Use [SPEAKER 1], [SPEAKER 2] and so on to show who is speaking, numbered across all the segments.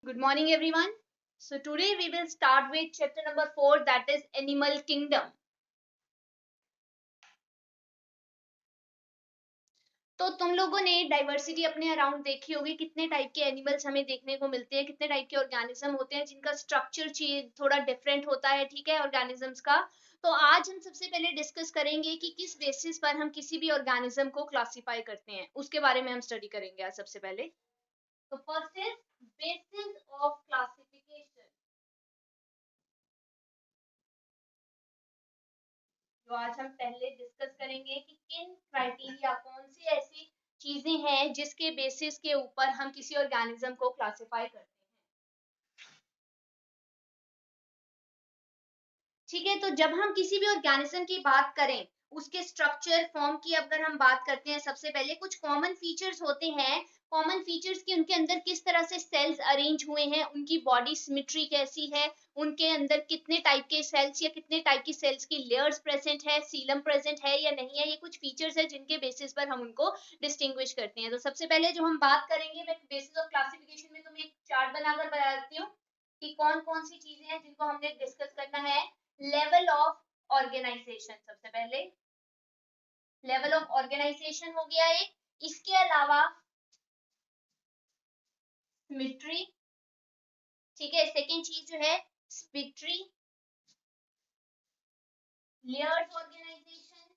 [SPEAKER 1] Good morning, everyone. So, today we will start with chapter number 4, that is Animal Kingdom. तो तुम लोगों ने diversity अपने around देखी होगी, कितने टाइप के एनिमल्स हमें देखने को मिलते हैं, कितने टाइप के ऑर्गेनिज्म होते हैं जिनका स्ट्रक्चर थोड़ा डिफरेंट होता है, ठीक है, ऑर्गेनिजम्स का। तो आज हम सबसे पहले डिस्कस करेंगे कि किस बेसिस पर हम किसी भी ऑर्गेनिज्म को क्लासिफाई करते हैं, उसके बारे में हम स्टडी करेंगे आज सबसे पहले। तो first is basis of classification, जो आज हम पहले डिस्कस करेंगे कि किन क्राइटेरिया, कौन सी ऐसी चीजें हैं जिसके बेसिस के ऊपर हम किसी ऑर्गेनिज्म को क्लासिफाई करते हैं। ठीक है, तो जब हम किसी भी ऑर्गेनिज्म की बात करें, उसके स्ट्रक्चर फॉर्म की अगर हम बात करते हैं, सबसे पहले कुछ कॉमन फीचर्स होते हैं। कॉमन फीचर्स की उनके अंदर किस तरह से सेल्स अरेंज हुए हैं, उनकी बॉडी सिमेट्री कैसी है, उनके अंदर कितने टाइप के सेल्स या कितने टाइप की सेल्स की लेयर्स प्रेजेंट है, सीलम प्रेजेंट है या नहीं है, ये कुछ फीचर्स है जिनके बेसिस पर हम उनको डिस्टिंग्विश करते हैं। तो सबसे पहले जो हम बात करेंगे, मैं बेसिस ऑफ क्लासिफिकेशन में तुम्हें एक चार्ट बनाकर बता देती हूँ कि कौन कौन सी चीजें हैं जिनको हमने डिस्कस करना है। लेवल ऑफ ऑर्गेनाइजेशन, सबसे पहले लेवल ऑफ ऑर्गेनाइजेशन हो गया एक। इसके अलावा सिमेट्री, ठीक है, सेकेंड चीज जो है symmetry, layers organisation,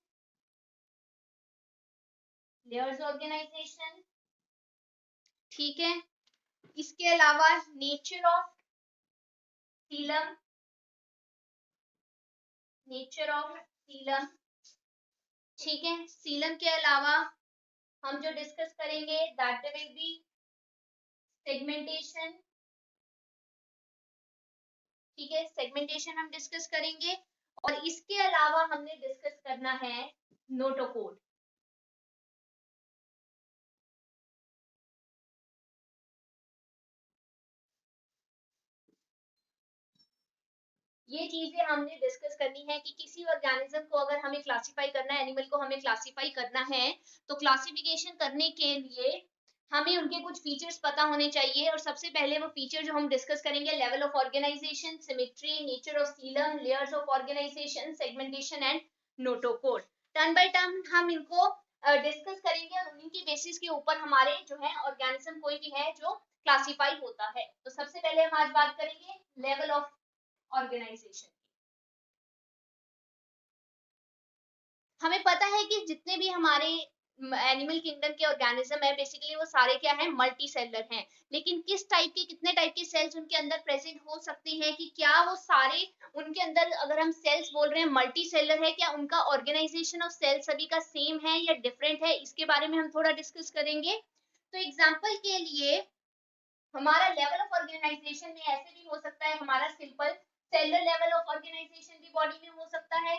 [SPEAKER 1] layers organisation, ठीक है। इसके अलावा nature of coelom, nature of coelom, ठीक है। सीलम के अलावा हम जो डिस्कस करेंगे दैट विल बी सेगमेंटेशन, ठीक है, सेगमेंटेशन हम डिस्कस करेंगे। और इसके अलावा हमने डिस्कस करना है नोटोकोड। ये चीजें हमने डिस्कस करनी है कि किसी ऑर्गेनिज्म को अगर हमें क्लासिफाई करना है, एनिमल को हमें क्लासिफाई करना है, तो क्लासिफिकेशन करने के लिए हमें उनके कुछ फीचर्स पता होने चाहिए। और सबसे पहले वो फीचर जो हम डिस्कस करेंगे, level of organisation, symmetry, nature of coelom, layers of organisation, segmentation and notochord. Turn by turn हम इनको डिस्कस करेंगे और उन्हीं के बेसिस के ऊपर हमारे जो है ऑर्गेनिज्म कोई भी है जो क्लासिफाई होता है। तो सबसे पहले हम आज बात करेंगे लेवल ऑफ ऑर्गेनाइजेशन। हमें पता है कि जितने भी हमारे एनिमल किंगडम के ऑर्गेनिज्म है, बेसिकली वो सारे क्या है, मल्टी सेलर हैं। लेकिन किस टाइप के, कितने टाइप के सेल्स उनके अंदर प्रेजेंट हो सकते हैं, कि क्या वो सारे उनके अंदर, अगर हम सेल्स बोल रहे हैं मल्टी सेलर है, क्या उनका ऑर्गेनाइजेशन ऑफ सेल्स सभी का सेम है या डिफरेंट है, इसके बारे में हम थोड़ा डिस्कस करेंगे। तो एग्जाम्पल के लिए हमारा लेवल ऑफ ऑर्गेनाइजेशन में ऐसे भी हो सकता है, हमारा simple cellular level of organisation भी बॉडी में हो सकता है,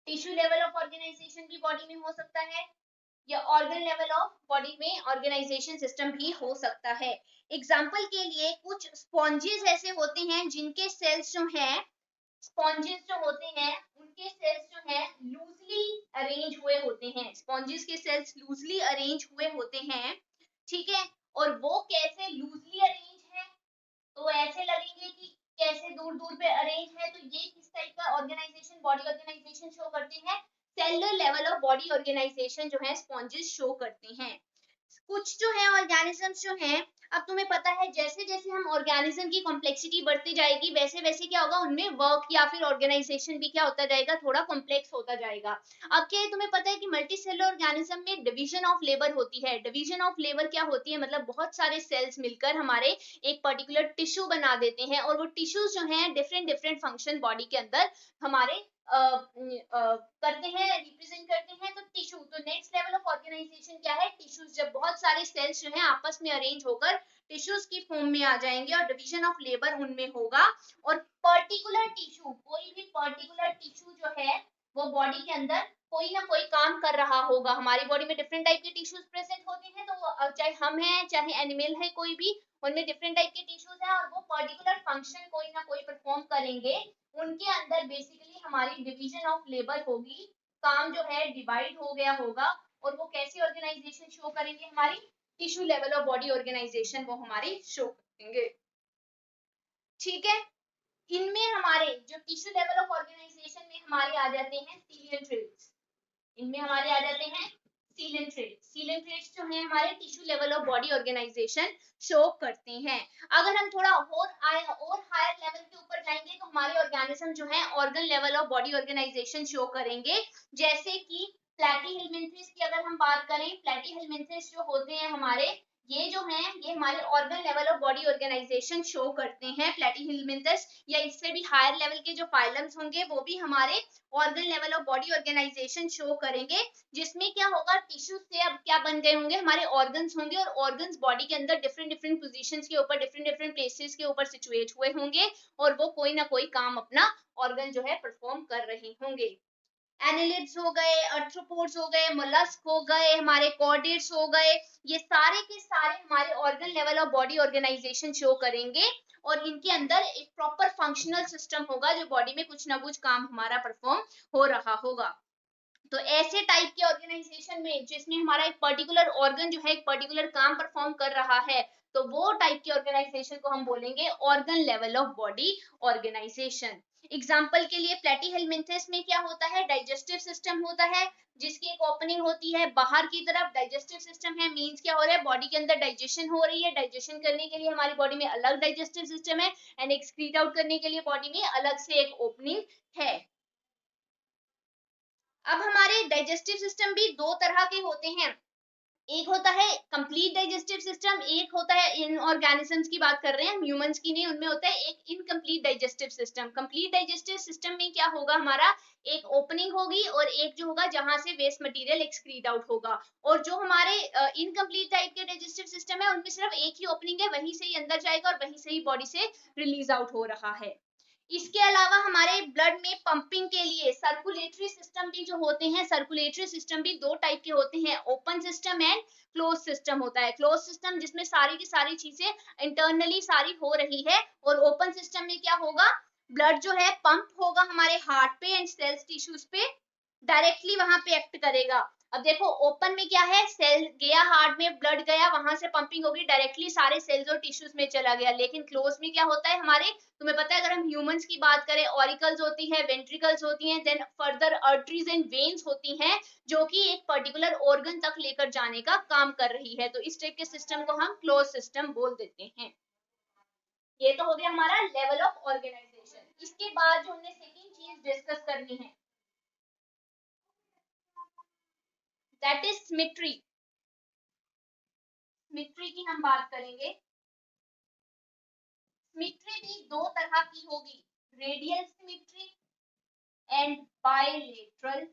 [SPEAKER 1] टिश्यू लेवल ऑफ ऑर्गेनाइजेशन भी बॉडी में हो सकता है, या ऑर्गन लेवल ऑफ बॉडी में ऑर्गेनाइजेशन सिस्टम भी हो सकता है। एग्जाम्पल के लिए कुछ स्पॉन्जेस ऐसे होते हैं जिनके सेल्स जो हैं, स्पॉन्जेस जो होते हैं उनके सेल्स जो हैं लूजली अरेंज हुए होते हैं, स्पॉन्जेस के सेल्स लूजली अरेंज हुए होते हैं, ठीक है। और वो कैसे लूजली अरेंज है, तो ऐसे लगेंगे कि कैसे दूर दूर पे अरेंज है, तो ये किस टाइप का ऑर्गेनाइजेशन, बॉडी ऑर्गेनाइजेशन शो करते हैं, cellular level of body organisation जो है स्पॉन्जेस शो करते हैं। कुछ जो है ऑर्गेनिजम्स जो हैं, अब तुम्हें पता है जैसे जैसे हम ऑर्गेनिज्म की कॉम्प्लेक्सिटी बढ़ती जाएगी, वैसे वैसे क्या होगा, उनमें वर्क या फिर ऑर्गेनाइजेशन भी क्या होता जाएगा, थोड़ा कॉम्प्लेक्स होता जाएगा। अब क्या है, तुम्हें पता है कि मल्टी सेलुलर ऑर्गेनिज्म में डिवीजन ऑफ लेबर होती है। डिवीजन ऑफ लेबर क्या होती है, मतलब बहुत सारे सेल्स मिलकर हमारे एक पर्टिकुलर टिश्यू बना देते हैं, और वो टिश्यूज जो हैं डिफरेंट डिफरेंट फंक्शन बॉडी के अंदर हमारे करते हैं, रिप्रेजेंट करते हैं। तो टिश्यू, तो नेक्स्ट लेवल ऑफ ऑर्गेनाइजेशन क्या है, टिश्यूज, जब बहुत सारे सेल्स जो हैं आपस में अरेंज होकर टिश्यूज की फॉर्म में आ जाएंगे और डिवीजन ऑफ लेबर उनमें होगा। और पर्टिकुलर टिश्यू, कोई भी पर्टिकुलर टिश्यू जो है वो बॉडी के अंदर कोई ना कोई काम कर रहा होगा। हमारी बॉडी में डिफरेंट टाइप के टिश्यूज प्रेजेंट होते हैं, तो चाहे हम हैं चाहे एनिमल है कोई भी, उनमें डिफरेंट टाइप के टिश्यूज हैं और वो पर्टिकुलर फंक्शन कोई ना कोई परफॉर्म करेंगे। उनके अंदर बेसिकली हमारी डिवीजन ऑफ लेबर होगी, काम जो है डिवाइड हो गया होगा, और वो कैसी ऑर्गेनाइजेशन शो करेंगे, हमारी tissue level of body organisation वो हमारी शो करेंगे। ठीक है, इनमें हमारे जो टिश्यू लेवल ऑफ ऑर्गेनाइजेशन में हमारे आ जाते हैं सीलियन ट्रेट्स। इनमें हमारे आ जाते हैं सीलियन ट्रेट्स। सीलियन ट्रेट्स जो है हमारे tissue level of body organisation show करते हैं। अगर हम थोड़ा और हायर लेवल के ऊपर जाएंगे तो हमारे ऑर्गेनिज्म जो है organ level of body organisation show करेंगे। जैसे कि प्लैटीहेलमिन्थेस की अगर हम बात करें, प्लैटीहेलमिन्थेस जो होते हैं हमारे, ये जो हैं ये हमारे organ level of body organisation show करते हैं प्लैटीहेलमिन्थेस, या इससे भी हायर लेवल के जो फाइलम्स होंगे वो भी हमारे organ level of body organisation show करेंगे। जिसमें क्या होगा, टिश्यू से अब क्या बन गए होंगे, हमारे ऑर्गन्स होंगे, और ऑर्गन्स बॉडी के अंदर डिफरेंट डिफरेंट पोजीशंस के ऊपर, डिफरेंट डिफरेंट प्लेसेस के ऊपर सिचुएट हुए होंगे, और वो कोई ना कोई काम अपना ऑर्गन जो है परफॉर्म कर रहे होंगे। एनिलिड्स हो गए, आर्थ्रोपोड्स हो गए, मोलस्क हो गए, हमारे कॉर्डेट्स हो गए, ये सारे के सारे हमारे organ level of body organisation show करेंगे, और इनके अंदर एक प्रॉपर फंक्शनल सिस्टम होगा जो बॉडी में कुछ ना कुछ काम हमारा परफॉर्म हो रहा होगा। तो ऐसे टाइप के ऑर्गेनाइजेशन में जिसमें हमारा एक पर्टिकुलर ऑर्गन जो है एक पर्टिकुलर काम परफॉर्म कर रहा है, तो वो टाइप के ऑर्गेनाइजेशन को हम बोलेंगे organ level of body organisation. Example के लिए प्लैटीहेलमिन्थेस में क्या होता है, डाइजेस्टिव सिस्टम होता है, जिसकी एक ओपनिंग होती है बाहर की तरफ। डाइजेस्टिव सिस्टम है मींस क्या हो रहा है, बॉडी के अंदर डाइजेशन हो रही है, डाइजेशन करने के लिए हमारी बॉडी में अलग डाइजेस्टिव सिस्टम है, एंड एक्सक्रीट आउट करने के लिए बॉडी में अलग से एक ओपनिंग है। अब हमारे डाइजेस्टिव सिस्टम भी दो तरह के होते हैं, एक होता है कंप्लीट डाइजेस्टिव सिस्टम, एक होता है, इन ऑर्गेनिजम्स की बात कर रहे हैं हम, ह्यूमंस की नहीं, उनमें होता है एक incomplete digestive system. Complete digestive system में क्या होगा, हमारा एक ओपनिंग होगी और एक जो होगा जहां से वेस्ट मटेरियल एक्सक्रीट आउट होगा, और जो हमारे इनकम्प्लीट टाइप के डाइजेस्टिव सिस्टम है उनमें सिर्फ एक ही ओपनिंग है, वहीं से ही अंदर जाएगा और वहीं से ही बॉडी से रिलीज आउट हो रहा है। इसके अलावा हमारे ब्लड में पंपिंग के लिए सर्कुलेटरी सिस्टम भी जो होते हैं, सर्कुलेटरी सिस्टम भी दो टाइप के होते हैं, open system and close system होता है। क्लोज सिस्टम जिसमें सारी की सारी चीजें इंटरनली सारी हो रही है, और ओपन सिस्टम में क्या होगा, ब्लड जो है पंप होगा हमारे हार्ट पे एंड सेल्स टिश्यूज पे, डायरेक्टली वहां पे एक्ट करेगा। अब देखो ओपन में क्या है, सेल गया हार्ट में, ब्लड गया, वहां से पंपिंग होगी, डायरेक्टली सारे सेल्स और टिश्यूज में चला गया। लेकिन क्लोज में क्या होता है हमारे, तुम्हें पता है, अगर हम ह्यूमंस की बात करें, ऑरिकल्स होती है, वेंट्रिकल्स होती हैं, then further arteries and veins होती हैं, जो कि एक पर्टिकुलर ऑर्गन तक लेकर जाने का काम कर रही है। तो इस टाइप के सिस्टम को हम क्लोज सिस्टम बोल देते हैं। ये तो हो गया हमारा लेवल ऑफ ऑर्गेनाइजेशन। इसके बाद जो हमने सेकेंड चीज डिस्कस करनी है, दैट इज सिमेट्री। सिमेट्री की हम बात करेंगे। सिमेट्री भी दो तरह की होगी, radial symmetry and bilateral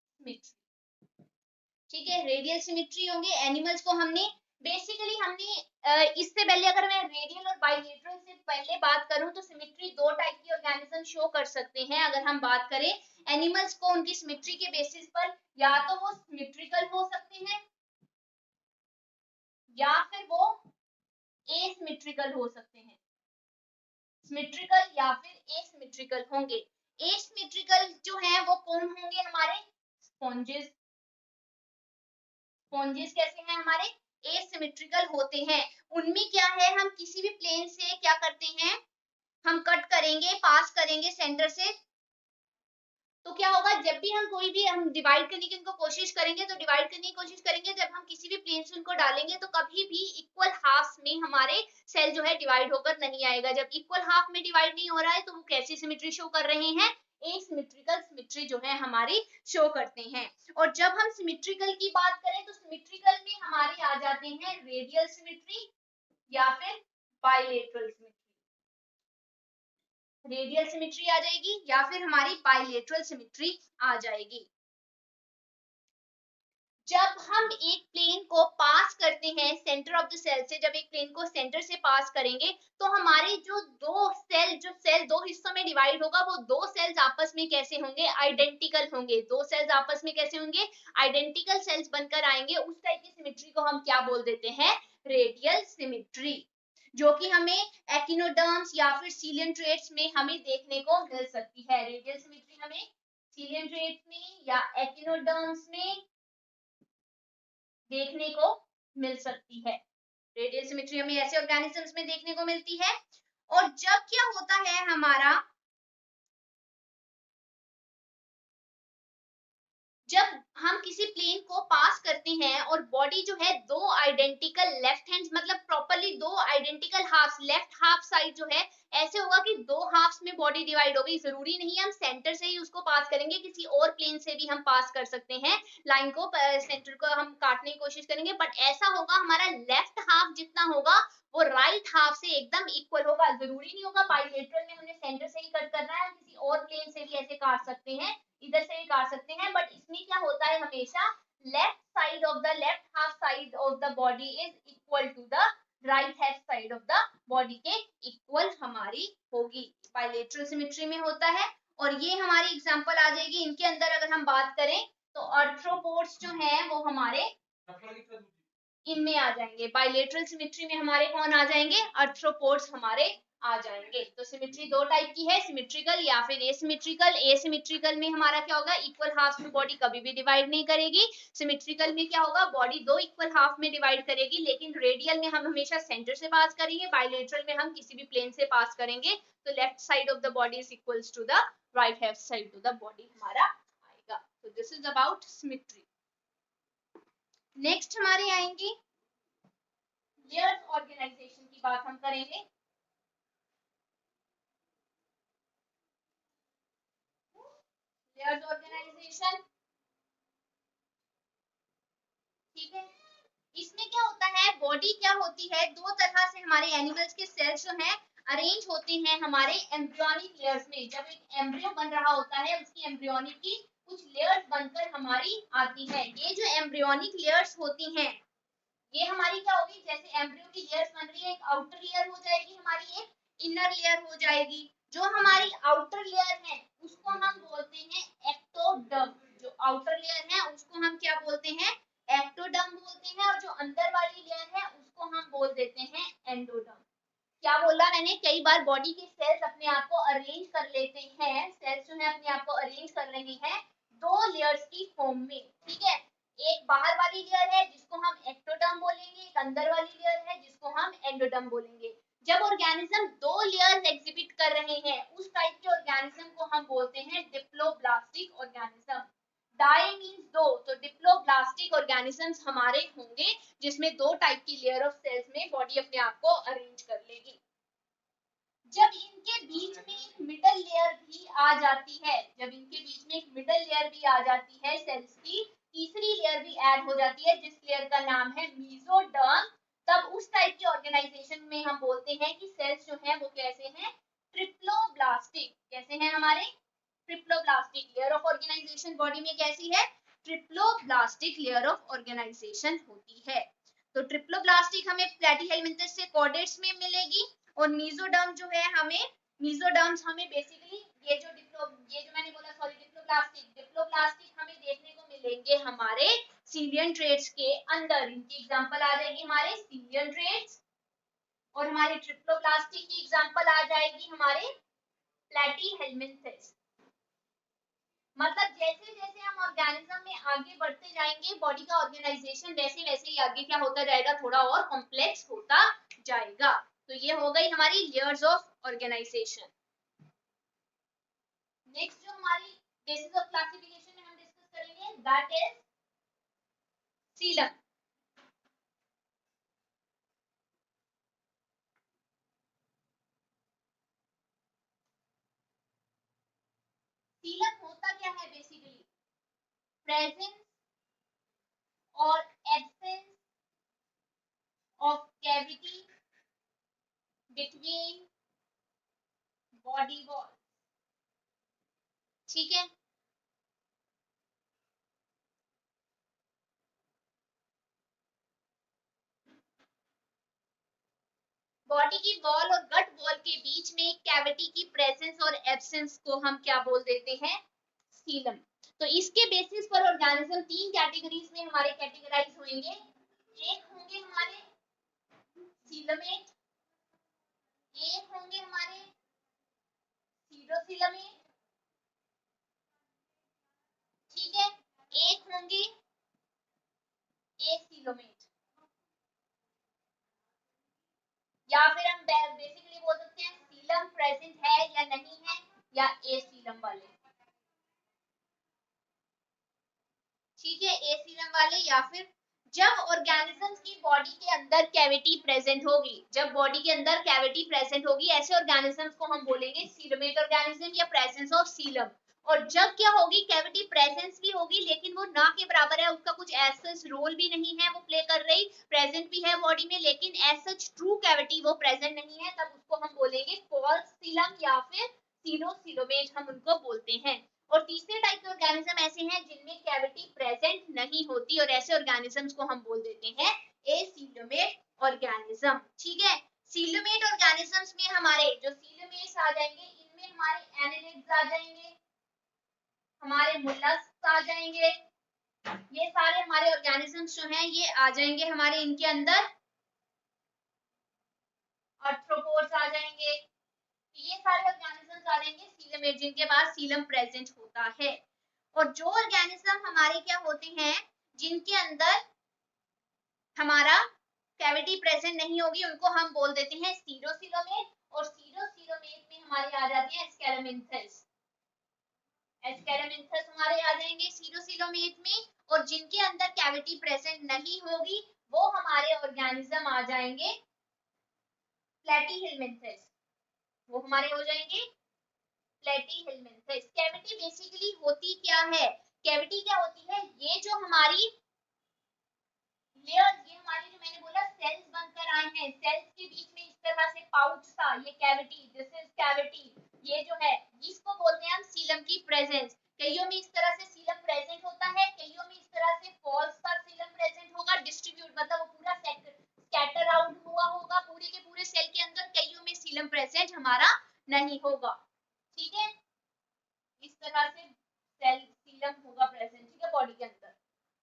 [SPEAKER 1] symmetry. ठीक है, रेडियल सिमेट्री होंगे एनिमल्स को हमने इससे पहले अगर मैं रेडियल और बायलेटरल से पहले बात करूं तो सिमेट्री दो टाइप की ऑर्गेनिज्म शो कर सकते हैं। अगर हम बात करें एनिमल्स को उनकी सिमेट्री के बेसिस पर, या तो वो सिमेट्रिकल हो सकते हैं या फिर वो एसिमेट्रिकल हो सकते हैं। सिमेट्रिकल या फिर एसिमेट्रिकल होंगे। एसिमेट्रिकल जो है वो कौन होंगे, हमारे स्पॉन्जेस। स्पॉन्जेस कैसे हैं हमारे, एसिमेट्रिकल होते हैं। उनमें क्या है, हम किसी भी प्लेन से क्या करते हैं, हम कट करेंगे, पास करेंगे सेंटर से, तो क्या होगा, जब भी हम कोई भी हम डिवाइड करने की उनको कोशिश करेंगे, तो डिवाइड करने की कोशिश करेंगे, जब हम किसी भी प्लेन से उनको डालेंगे तो कभी भी इक्वल हाफ में हमारे सेल जो है डिवाइड होकर नहीं आएगा। जब इक्वल हाफ में डिवाइड नहीं हो रहा है तो वो कैसी सिमेट्री शो कर रहे हैं, एसिमेट्रिकल सिमेट्री जो है हमारी शो करते हैं। और जब हम सिमेट्रिकल की बात करें तो सिमेट्रिकल में हमारे आ जाते हैं रेडियल सिमेट्री या फिर बायलेटरल सिमेट्री। रेडियल सिमेट्री आ जाएगी या फिर हमारी बायलेटरल सिमेट्री आ जाएगी। जब हम एक प्लेन को पास करते हैं सेंटर ऑफ द सेल से, जब एक प्लेन को सेंटर से पास करेंगे तो हमारे जो सेल दो हिस्सों में डिवाइड होगा, वो दो सेल्स आपस में कैसे होंगे, आइडेंटिकल होंगे। दो सेल्स आपस में कैसे होंगे, आइडेंटिकल सेल्स बनकर आएंगे। उस टाइप की सिमेट्री को हम क्या बोल देते हैं, रेडियल सिमेट्री, जो कि हमें एकिनोडर्म्स या फिर सीलियन ट्रेट्स में हमें देखने को मिल सकती है। रेडियल सिमेट्री हमें सीलियन ट्रेट्स में या एकिनोडर्म्स में देखने को मिल सकती है। रेडियल सिमेट्री हमें ऐसे ऑर्गेनिजम्स में देखने को मिलती है। और जब क्या होता है हमारा, जब हम किसी प्लेन को पास करते हैं और बॉडी जो है दो आइडेंटिकल लेफ्ट हैंड, मतलब प्रॉपरली दो identical half, left half side जो है ऐसे होगा कि दो हाफ्स में बॉडी डिवाइड हो गई। जरूरी नहीं है हम सेंटर से ही उसको पास करेंगे, किसी और प्लेन से भी हम पास कर सकते हैं लाइन को, सेंटर को हम काटने की कोशिश करेंगे, बट ऐसा होगा हमारा लेफ्ट हाफ जितना होगा वो राइट हाफ से एकदम इक्वल होगा। जरूरी नहीं होगा बाइलेटरल में हमने सेंटर से ही कट करना है, हम किसी और प्लेन से भी ऐसे काट सकते हैं, इधर से भी काट सकते हैं, बट इसमें क्या होता है हमेशा left side of the, left half side of the body is equal to the right hand side of the body के इक्वल हमारी होगी, बायलेटरल सिमेट्री में होता है। और ये हमारी एग्जांपल आ जाएगी इनके अंदर, अगर हम बात करें तो आर्थ्रोपोड्स जो हैं वो हमारे इनमें आ जाएंगे, बायलेटरल सिमेट्री में हमारे कौन आ जाएंगे, आर्थ्रोपोड्स हमारे आ जाएंगे। तो सिमेट्री दो टाइप की है, सिमेट्रिकल या फिर एसिमेट्रिकल। एसिमेट्रिकल में हमारा क्या होगा, इक्वल हाफ में बॉडी कभी भी डिवाइड नहीं करेगी। सिमेट्रिकल में क्या होगा, बॉडी दो इक्वल हाफ में डिवाइड करेगी, लेकिन रेडियल में हम हमेशा सेंटर से पास करेंगे, बायलेटरल में हम किसी भी प्लेन से पास करेंगे। तो left side of the body is equals to the right hand side of the body हमारा आएगा। तो this is about symmetry. Next हमारे आएंगे लेयर्स ऑर्गेनाइजेशन की बात हम करेंगे। लेयर्स ऑर्गेनाइजेशन, ठीक है। इसमें क्या होता है, बॉडी क्या होती है, दो तरह से हमारे एनिमल्स के सेल्स जो हैं अरेंज होते हैं हमारे एम्ब्रियोनिक लेयर्स में। जब एक एम्ब्रियो बन रहा होता है उसकी एम्ब्रियोनिक की कुछ लेयर्स बनकर हमारी आती है। ये जो एम्ब्रियोनिक लेयर्स होती हैं ये हमारी क्या होगी, जैसे एम्ब्रियो की लेयर्स बन रही है, एक आउटर लेयर हो जाएगी हमारी, एक इनर लेयर हो जाएगी। जो हमारी आउटर लेयर है उसको हम बोलते हैं एक्टोडर्म। जो आउटर लेयर है उसको हम क्या बोलते हैं, एक्टोडर्म बोलते हैं। और जो अंदर वाली लेयर है उसको हम बोल देते हैं एंडोडर्म। क्या बोला मैंने, कई बार बॉडी के सेल्स अपने आप को अरेंज कर लेते हैं, सेल्स जो है अपने आप को अरेंज कर रहे हैं दो लेयर्स की फॉर्म में, ठीक है। एक बाहर वाली लेयर है जिसको हम एक्टोडर्म बोलेंगे, एक अंदर वाली लेयर है जिसको हम एंडोडर्म बोलेंगे। जब ऑर्गेनिज्म दो लेयर्स एग्जिबिट कर रहे हैं उस टाइप के ऑर्गेनिज्म को हम बोलते हैं डिप्लोब्लास्टिक ऑर्गेनिज्म। डाई मींस दो, तो डिप्लोब्लास्टिक ऑर्गेनिजम्स हमारे होंगे जिसमें दो टाइप की लेयर ऑफ सेल्स में बॉडी अपने आप को अरेंज कर लेगी। जब इनके बीच में एक मिडल लेयर भी आ जाती है, जब इनके बीच में एक मिडल लेयर भी आ जाती है सेल्स की, तीसरी लेयर भी ऐड हो जाती है जिस लेयर का नाम है मेसोडर्म, तब उस टाइप के ऑर्गेनाइजेशन में हम बोलते हैं कि सेल्स जो है वो कैसे हैं, ट्रिप्लोब्लास्टिक। कैसे हैं हमारे, triploblastic. Layer of organisation body में कैसी है, ट्रिप्लोब्लास्टिक लेयर ऑफ ऑर्गेनाइजेशन होती है। तो ट्रिप्लोब्लास्टिक हमें प्लैटीहेलमिन्थस से कॉर्डेट्स में मिलेगी, और मीजोडर्म जो है हमें, मीजोडर्म्स हमें बेसिकली ये जो मैंने बोला, सॉरी, डिप्लोब्लास्टिक हमें देखने को मिलेंगे हमारे सीलियन ट्रेट्स के अंदर। इनकी एग्जांपल आ जाएगी हमारे सीलियन ट्रेट्स, और हमारी ट्रिप्लोब्लास्टिक की एग्जांपल आ जाएगी हमारे प्लैटीहेलमिन्थस। मतलब जैसे जैसे हम ऑर्गेनिज्म में आगे बढ़ते जाएंगे बॉडी का ऑर्गेनाइजेशन, वैसे वैसे ही आगे क्या होता जाएगा, थोड़ा और कॉम्प्लेक्स होता जाएगा। तो ये हो गई हमारी लेयर्स ऑफ ऑर्गेनाइजेशन। नेक्स्ट जो हमारी बेसिस ऑफ क्लासिफिकेशन में हम डिस्कस करेंगे दैट इज सीलम। सीलम होता क्या है, बेसिकली प्रेजेंस और absence of cavity between body wall, ठीक है। बॉडी की वॉल और गट वॉल के बीच में एक कैविटी की प्रेजेंस और एब्सेंस को हम क्या बोल देते हैं, सीलम। तो इसके बेसिस पर ऑर्गेनिज्म तीन कैटेगरीज में हमारे कैटेगराइज होंगे। एक होंगे हमारे सीलमेट, एक होंगे हमारे सीडोसीलमेट, ठीक है, एक होंगे एसीलोमेट। या फिर हम बेसिकली बोल सकते हैं सीलम प्रेजेंट है या नहीं है, या एसीलम वाले, ठीक है, एसीलम वाले। या फिर जब ऑर्गेनिजम्स की बॉडी के अंदर कैविटी प्रेजेंट होगी, जब बॉडी के अंदर कैविटी प्रेजेंट होगी, ऐसे ऑर्गेनिजम्स को हम बोलेंगे सीलमेट ऑर्गेनिज्म या प्रेजेंस ऑफ सीलम। और जब क्या होगी, कैविटी प्रेजेंस भी होगी लेकिन वो ना के बराबर है, उसका कुछ ऐसा रोल भी नहीं है वो प्ले कर रही, प्रेजेंट भी है बॉडी में लेकिन एज सच ट्रू कैविटी वो प्रेजेंट नहीं है, तब उसको हम बोलेंगे फॉल्स सीलम या फिर सीलोसीलोमेट हम उनको बोलते हैं। और तीसरे टाइप के ऑर्गेनिज्म ऐसे हैं जिनमें कैविटी प्रेजेंट नहीं होती, और ऐसे ऑर्गेनिजम्स को हम बोल देते हैं एसीलोमेट ऑर्गेनिज्म, ठीक है। सीलोमेट ऑर्गेनिजम्स में हमारे जो सीलोमेट्स आ जाएंगे, इनमें हमारे एनालिड्स आ जाएंगे, हमारे मोलस्क आ जाएंगे, ये सारे हमारे ऑर्गेनिजम्स जो हैं ये आ जाएंगे हमारे इनके अंदर, आर्थ्रोपोड्स आ जाएंगे, ये सारे ऑर्गेनिजम्स आ जाएंगे सीलम, जिनके पास सीलम प्रेजेंट होता है। और जो ऑर्गेनिज्म हमारे क्या होते हैं, जिनके अंदर हमारा कैविटी प्रेजेंट नहीं होगी, उनको हम बोल देते हैं सीरोसीलोमेट, और सीरोसीलोमेट में हमारे आ जाते हैं एस्केलेमेंथस, एस्केलेमेंथस हमारे आ जाएंगे सीरोसीलोमेट में। और जिनके अंदर कैविटी प्रेजेंट नहीं होगी वो हमारे ऑर्गेनिज्म आ जाएंगे प्लेटीहेलमिन्थस, वो हमारे हो जाएंगे प्लेटीहेलमिन्थस। कैविटी बेसिकली होती क्या है, कैविटी क्या होती है, ये जो हमारी लेयर्स, ये हमारी जो मैंने बोला सेल्स बनकर आए हैं, सेल्स के बीच में इस तरह से पाउच था, ये कैविटी, दिस इज कैविटी, ये जो है इसको बोलते हैं हम सीलम की प्रेजेंस। कईयों में इस तरह से सीलम प्रेजेंट होता है, कईयों में इस तरह से फॉल्स का सीलम प्रेजेंट होगा, डिस्ट्रीब्यूट मतलब वो पूरा स्कैटर आउट हुआ होगा पूरे के पूरे सेल के अंदर, कईयों में सीलम प्रेजेंट हमारा नहीं होगा, ठीक है, इस तरह से सेल सीलम होगा प्रेजेंट, ठीक है, बॉडी के अंदर,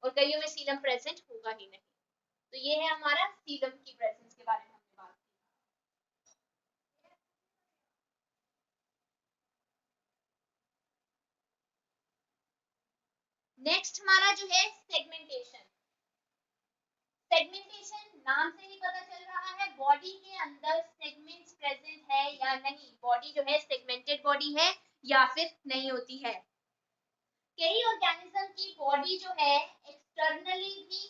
[SPEAKER 1] और कईयों में सीलम प्रेजेंट होगा ही नहीं। तो ये है हमारा सीलम की प्रेजेंस के बारे में हमने बात की। नेक्स्ट हमारा जो है सेगमेंटेशन, सेगमेंटेशन नाम से ही पता चल रहा है बॉडी के अंदर सेगमेंट्स प्रेजेंट है या नहीं, बॉडी जो है सेगमेंटेड बॉडी है या फिर नहीं होती है। कई ऑर्गेनिज्म की बॉडी जो है एक्सटर्नली भी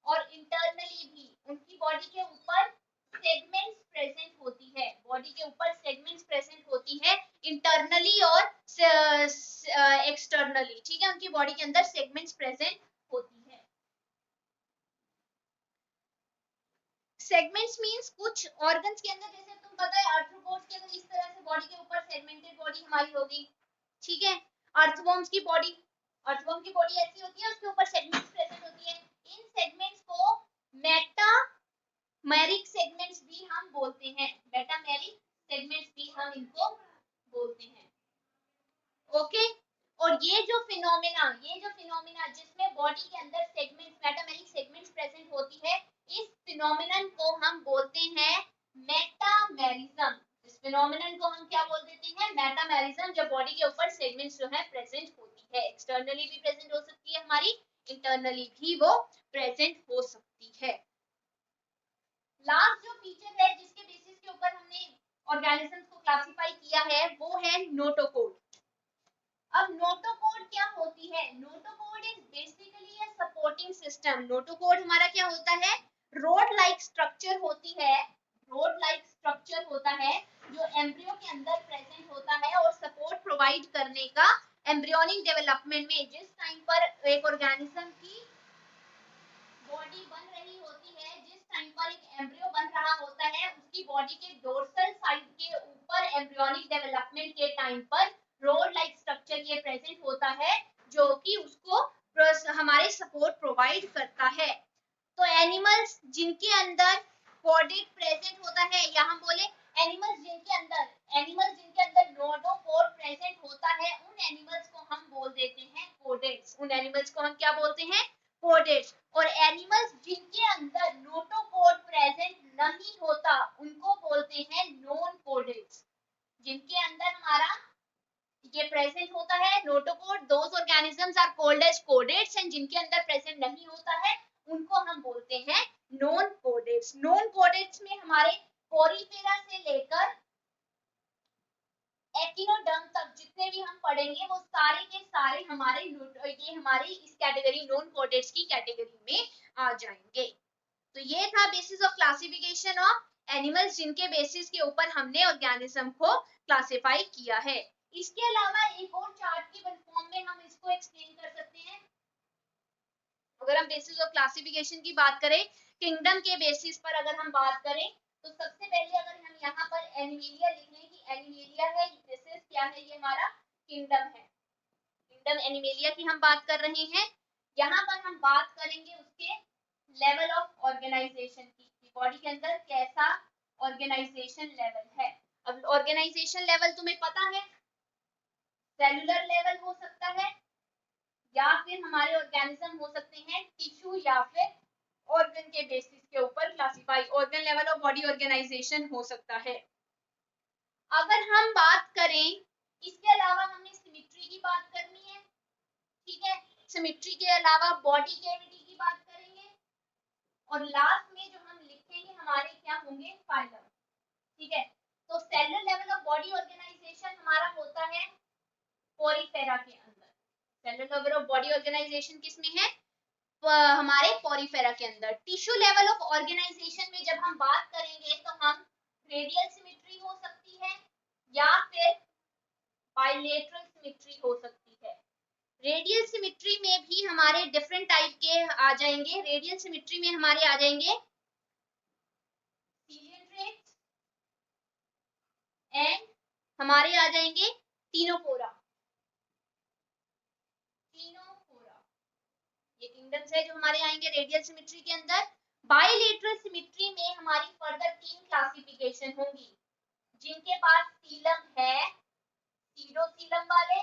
[SPEAKER 1] और इंटरनली भी उनकी बॉडी के ऊपर सेगमेंट्स प्रेजेंट होती है, बॉडी के ऊपर सेगमेंट्स प्रेजेंट होती है इंटरनली और एक्सटर्नली, ठीक है, उनकी बॉडी के अंदर सेगमेंट्स प्रेजेंट होती है। सेगमेंट्स मींस कुछ ऑर्गन्स के अंदर, जैसे तुम पता है आर्थ्रोपोड्स के अंदर इस तरह से बॉडी के ऊपर सेगमेंटेड बॉडी हमारी होगी, ठीक है। अर्थवर्म्स की बॉडी, अर्थवर्म की बॉडी ऐसी होती है, उसके ऊपर सेगमेंट्स प्रेजेंट होती है, इन सेगमेंट्स को मेटामेरिक सेगमेंट्स भी हम बोलते हैं, मेटामेरिक सेगमेंट्स भी हम इनको बोलते हैं, ओके। और ये जो फिनोमिना जिसमें बॉडी के अंदर सेगमेंट्स, मेटामेरिक सेगमेंट्स प्रेजेंट होती है, इस फिनोमिनन को हम बोलते हैं मेटामेरिज्म। इस फिनोमिनन को हम क्या बोल देते हैं, मेटामेरिज्म, जब बॉडी के ऊपर सेगमेंट्स जो है प्रेजेंट होती है, एक्सटर्नली भी प्रेजेंट हो सकती है हमारी, इंटरनली भी वो प्रेजेंट हो सकती है। लास्ट जो फीचर है जिसके बेसिस के ऊपर हमने ऑर्गेनिजम्स को क्लासिफाई किया है वो है नोटोकोड। अब नोटोकोड क्या होती है, notochord is basically a supporting system. Notochord हमारा क्या होता है, रोड लाइक स्ट्रक्चर होती है, रोड लाइक स्ट्रक्चर होता है जो एम्ब्रियो के अंदर प्रेजेंट होता है और सपोर्ट प्रोवाइड करने का एम्ब्रियोनिक डेवलपमेंट में, जिस टाइम पर एक ऑर्गेनिज्म की बॉडी बन रही होती है, जिस टाइम पर एक एम्ब्रियो बन रहा होता है, उसकी बॉडी के डोर्सल साइड के ऊपर एम्ब्रियोनिक डेवलपमेंट के टाइम पर रोड लाइक स्ट्रक्चर ये प्रेजेंट होता है जो कि उसको हमारे सपोर्ट प्रोवाइड करता है। तो एनिमल्स जिनके अंदर कोडेड प्रेजेंट होता है, या हम बोले एनिमल्स जिनके अंदर नोडोकोड प्रेजेंट होता है, उन एनिमल्स को हम बोल देते हैं कोडेड्स, उन एनिमल्स को हम क्या बोलते हैं, कोडेड्स। और एनिमल्स जिनके अंदर नोटोकोड प्रेजेंट नहीं होता उनको बोलते हैं नॉन कोडेड्स। जिनके अंदर हमारा ये प्रेजेंट होता है notochord, those organisms are called as chordates, and जिनके अंदर प्रेजेंट नहीं होता है उनको हम बोलते हैं नॉन कोडेड्स। नॉन कोडेड कोडेट्स में हमारे पोरीफेरा से लेकर एकिनोडर्म तक जितने भी हम पढ़ेंगे वो सारे के सारे हमारे ये हमारी इस कैटेगरी नॉन कोडेट्स की कैटेगरी में आ जाएंगे। तो ये था basis of classification of animals, जिनके बेसिस के ऊपर हमने ऑर्गेनिज्म को क्लासिफाई किया है। इसके अलावा एक और चार्ट की फॉर्म में हम इसको एक्सप्लेन कर सकते हैं। अगर हम बेसिस ऑफ क्लासिफिकेशन की बात करें, किंगडम के बेसिस पर अगर हम बात करें, तो सबसे पहले अगर हम यहाँ पर एनिमेलिया लिख लें कि एनिमेलिया है, बेसिस क्या है, ये हमारा किंगडम है, किंगडम एनिमेलिया की हम बात कर रहे हैं। यहाँ पर हम बात करेंगे उसके लेवल ऑफ ऑर्गेनाइजेशन की, बॉडी के अंदर कैसा ऑर्गेनाइजेशन लेवल है। अब ऑर्गेनाइजेशन लेवल तुम्हें पता है, सेलुलर लेवल हो सकता है या फिर हमारे ऑर्गेनिज्म हो सकते हैं टिश्यू या फिर ऑर्गन के बेसिस के ऊपर classify, organ level of body organisation हो सकता है। अगर हम बात करें, इसके अलावा हमने सिमेट्री की बात करनी है, ठीक है, सिमेट्री के अलावा बॉडी कैविटी की बात करेंगे और लास्ट में जो हम लिखेंगे हमारे क्या होंगे, फाइलम, ठीक है। तो cellular level of body organisation हमारा होता है पोरीफेरा के अंदर, cellular level of body organisation किसमें है, हमारे पोरीफेरा के अंदर। टिश्यू लेवल ऑफ ऑर्गेनाइजेशन में जब हम बात करेंगे तो हम रेडियल सिमेट्री हो सकती है या फिर बाइलेटरल सिमेट्री हो सकती है। रेडियल सिमेट्री में भी हमारे डिफरेंट टाइप के आ जाएंगे, रेडियल सिमेट्री में हमारे आ जाएंगे सीलियन ट्रेट्स एंड हमारे आ जाएंगे टीनोफोरा, ये किंगडम्स है जो हमारे आएंगे रेडियल सिमेट्री के अंदर। बाइलेटरल सिमेट्री में हमारी फर्दर 3 क्लासिफिकेशन होंगी, जिनके पास सीलम है, सीरोसीलम वाले,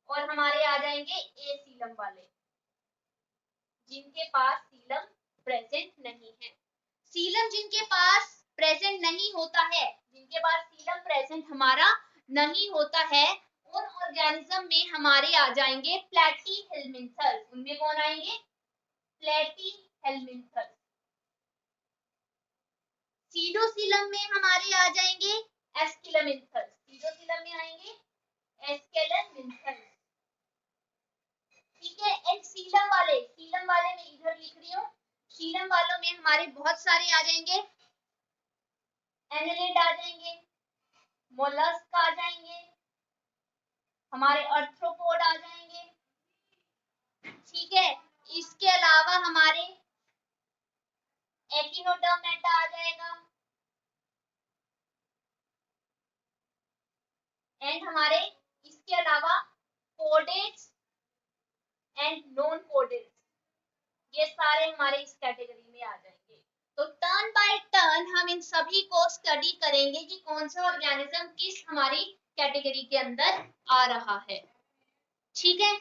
[SPEAKER 1] और हमारे आ जाएंगे ए सीलम वाले, जिनके पास सीलम प्रेजेंट नहीं है। सीलम जिनके पास प्रेजेंट नहीं होता है, जिनके पास सीलम प्रेजेंट हमारा नहीं होता है, उन ऑर्गेनिज्म में हमारे आ जाएंगे प्लैटीहेलमिन्थस। उनमें कौन आएंगे, प्लैटीहेलमिन्थस। सीडोसीलम में हमारे आ जाएंगे एस्किलमिन्थस, सीडोसीलम में आएंगे एस्किलमिन्थस, ठीक है। एंड सीलम वाले, सीलम वाले मैं इधर लिख रही हूँ, सीलम वालों में हमारे बहुत सारे आ जाएंगे, एनालिड आ जाएंगे, मोलस्क आ जाएंगे, हमारे आर्थ्रोपोड आ जाएंगे, ठीक है। इसके अलावा हमारे एकिनोडर्मेटा आ जाएगा एंड हमारे इसके अलावा कोडेट्स एंड नॉन कोडेट्स, ये सारे हमारे इस कैटेगरी में आ जाएंगे। तो टर्न बाय टर्न हम इन सभी को स्टडी करेंगे कि कौन सा ऑर्गेनिज्म किस हमारी कैटेगरी के अंदर आ रहा है, ठीक है।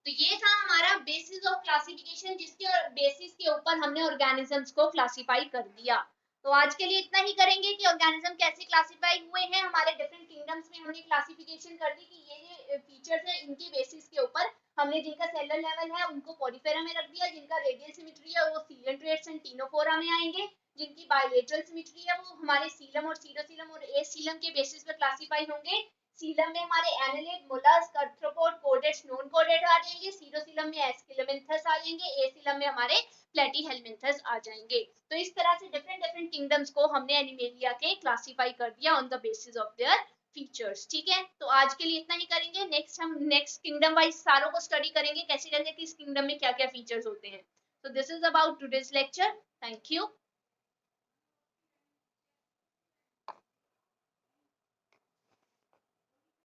[SPEAKER 1] तो ये था हमारा बेसिस ऑफ क्लासिफिकेशन, जिसके बेसिस के ऊपर हमने ऑर्गेनिजम्स को क्लासिफाई कर दिया। तो आज के लिए इतना ही करेंगे कि ऑर्गेनिज्म कैसे क्लासिफाई हुए हैं, हमारे डिफरेंट किंगडम्स में हमने क्लासिफिकेशन कर दी कि ये फीचर्स है, इनके बेसिस के ऊपर हमने जिनका सेलुलर लेवल है उनको पोरीफेरा में रख दिया, जिनका रेडियल सिमेट्री है वो सीलियन ट्रेट्स एंड टीनोफोरा में आएंगे, जिनकी बाइलेटरल सिमेट्री है वो हमारे सीलम और सीरोसीलम और ए सीलम के बेसिस पर क्लासिफाई होंगे। सीलम में हमारे annelid, mollusc, arthropod, chordates, non कोडेट आ जाएंगे, सीरोसीलम में एस्किलमिन्थस आ जाएंगे, ए सीलम में हमारे प्लैटीहेलमिन्थस आ जाएंगे। तो इस तरह से डिफरेंट डिफरेंट किंगडम्स को हमने एनिमेलिया के क्लासिफाई कर दिया on the basis of their features, ठीक है। तो आज के लिए इतना ही करेंगे, नेक्स्ट हम नेक्स्ट किंगडम वाइज सारों को स्टडी करेंगे, कैसे करेंगे कि इस किंगडम में क्या क्या फीचर्स होते हैं। So this is about today's lecture. Thank you.